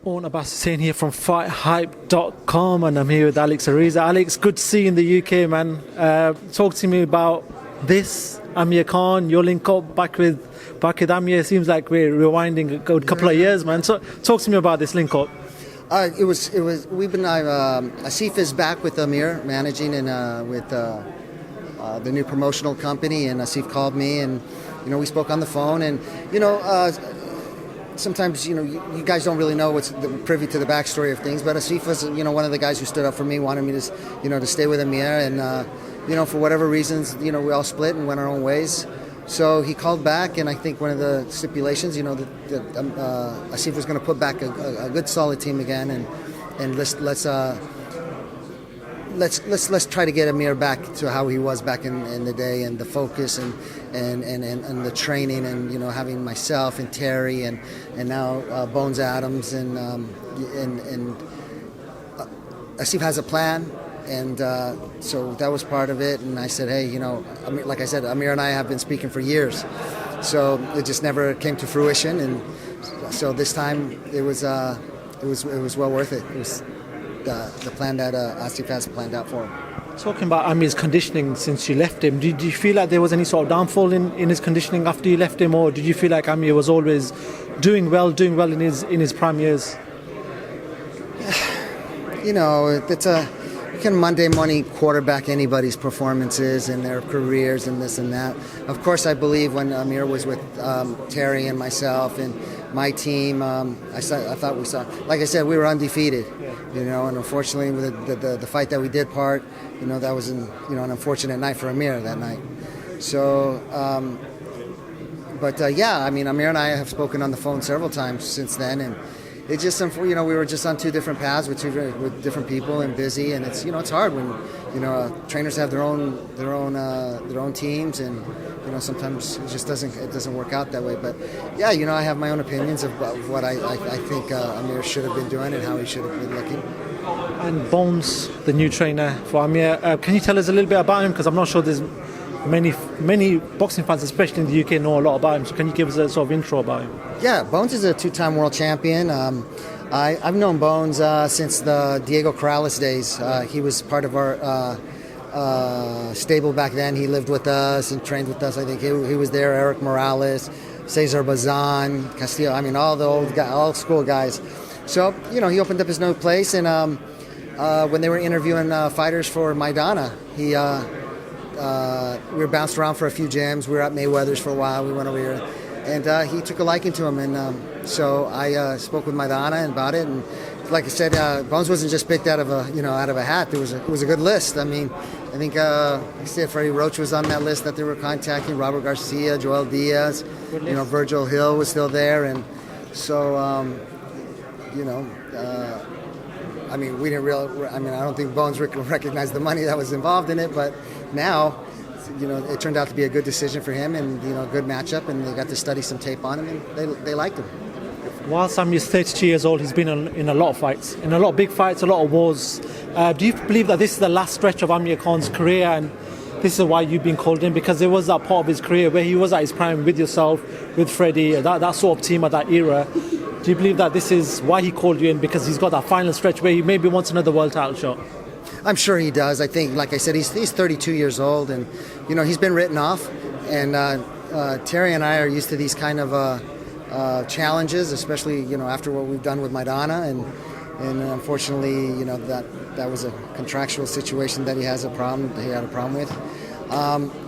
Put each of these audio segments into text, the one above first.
Owen Abbas Hussain here from FightHype.com, and I'm here with Alex Ariza. Alex, good to see you in the UK, man. Talk to me about this, Amir Khan, your link up back with Amir. Seems like we're rewinding a good couple of years, man. So talk to me about this link up. Asif is back with Amir, managing and with the new promotional company, and Asif called me, and we spoke on the phone, and sometimes you guys don't really know what's privy to the backstory of things, but Asif was one of the guys who stood up for me, wanted me to to stay with Amir, and for whatever reasons we all split and went our own ways. So he called back, and I think one of the stipulations that Asif was going to put back a good solid team again, and let's try to get Amir back to how he was back in the day, and the focus and the training, and having myself and Terry and now Bones Adams and Asif has a plan, and so that was part of it. And I said, hey, like I said, Amir and I have been speaking for years, so it just never came to fruition, and so this time it was well worth it. It was the plan that Asif has planned out for him. Talking about Amir's conditioning since you left him, did you feel like there was any sort of downfall in his conditioning after you left him, or did you feel like Amir was always doing well in his prime years? It's you can Monday morning quarterback anybody's performances and their careers and this and that. Of course, I believe when Amir was with Terry and myself and my team, I thought we saw, like I said, we were undefeated. And unfortunately, with the fight that we did part, that was an unfortunate night for Amir that night. So, Amir and I have spoken on the phone several times since then, and it just, we were just on two different paths with different people and busy, and it's it's hard when trainers have their own teams, and sometimes it just doesn't work out that way. But yeah, I have my own opinions of what I think Amir should have been doing and how he should have been looking. And Bones, the new trainer for Amir, can you tell us a little bit about him? Because I'm not sure there's many boxing fans, especially in the UK, know a lot about him. So can you give us a sort of intro about him? Yeah, Bones is a two-time world champion. I've known Bones since the Diego Corrales days. He was part of our stable back then. He lived with us and trained with us. I think he was there. Eric Morales, Cesar Bazan, Castillo. I mean, all the old school guys. So he opened up his new place, and when they were interviewing fighters for Maidana, we were bounced around for a few gyms. We were at Mayweather's for a while. We went over here, and he took a liking to him, and so I spoke with Maidana about it. And like I said, Bones wasn't just picked out of a hat. It was a good list. I mean, I think I said Freddie Roach was on that list that they were contacting. Robert Garcia, Joel Diaz, Virgil Hill was still there, and so we didn't really. I don't think Bones recognized the money that was involved in it, but now, it turned out to be a good decision for him, and a good matchup, and they got to study some tape on him, and they liked him. Whilst Amir's 32 years old, he's been in a lot of fights, in a lot of big fights, a lot of wars. Do you believe that this is the last stretch of Amir Khan's career, and this is why you've been called in? Because there was that part of his career where he was at his prime with yourself, with Freddie, that sort of team at that era. Do you believe that this is why he called you in, because he's got that final stretch where he maybe wants another world title shot? I'm sure he does. I think, like I said, he's 32 years old, and he's been written off. And Terry and I are used to these kind of challenges, especially after what we've done with Maidana, and unfortunately, that was a contractual situation that he had a problem with.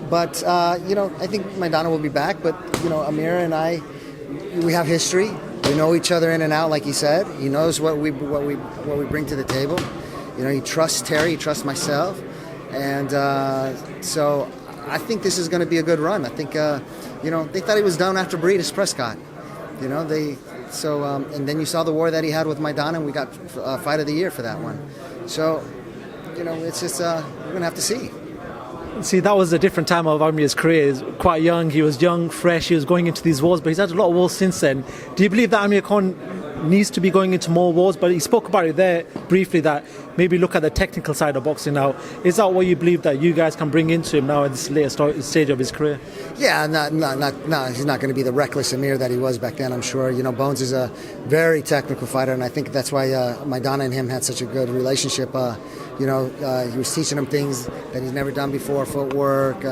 But I think Maidana will be back. But Amir and I, we have history. We know each other in and out, like he said. He knows what we bring to the table. He trusts Terry, he trusts myself, and so I think this is going to be a good run. I think they thought he was done after Breedis Prescott. And then you saw the war that he had with Maidana, and we got Fight of the Year for that one. So it's just we're going to have to see. See, that was a different time of Amir's career. He was quite young. He was young, fresh. He was going into these wars, but he's had a lot of wars since then. Do you believe that Amir Khan needs to be going into more wars, but he spoke about it there briefly, that maybe look at the technical side of boxing now. Is that what you believe that you guys can bring into him now at this later stage of his career? Yeah, no, he's not going to be the reckless Amir that he was back then, I'm sure. You know, Bones is a very technical fighter, and I think that's why Maidana and him had such a good relationship. He was teaching him things that he's never done before, footwork,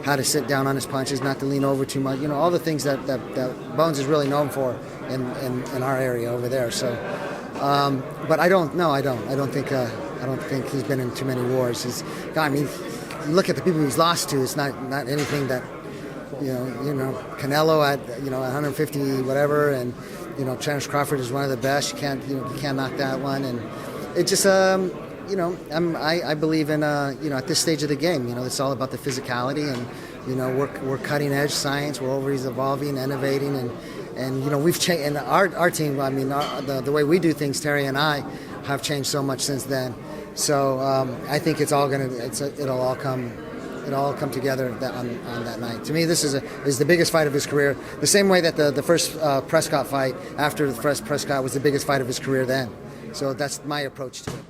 how to sit down on his punches, not to lean over too much, all the things that Bones is really known for in our area over there. So, but I don't think he's been in too many wars. Look at the people he's lost to. It's not anything that, Canelo at 150 whatever, and Terence Crawford is one of the best. You can't knock that one, and it just I believe in at this stage of the game, it's all about the physicality, and we're cutting edge science. We're always evolving, innovating, and we've changed. And our team, the way we do things, Terry and I, have changed so much since then. So I think it'll all come together on that night. To me, this is the biggest fight of his career. The same way that the first Prescott fight, after the first Prescott, was the biggest fight of his career then. So that's my approach to it.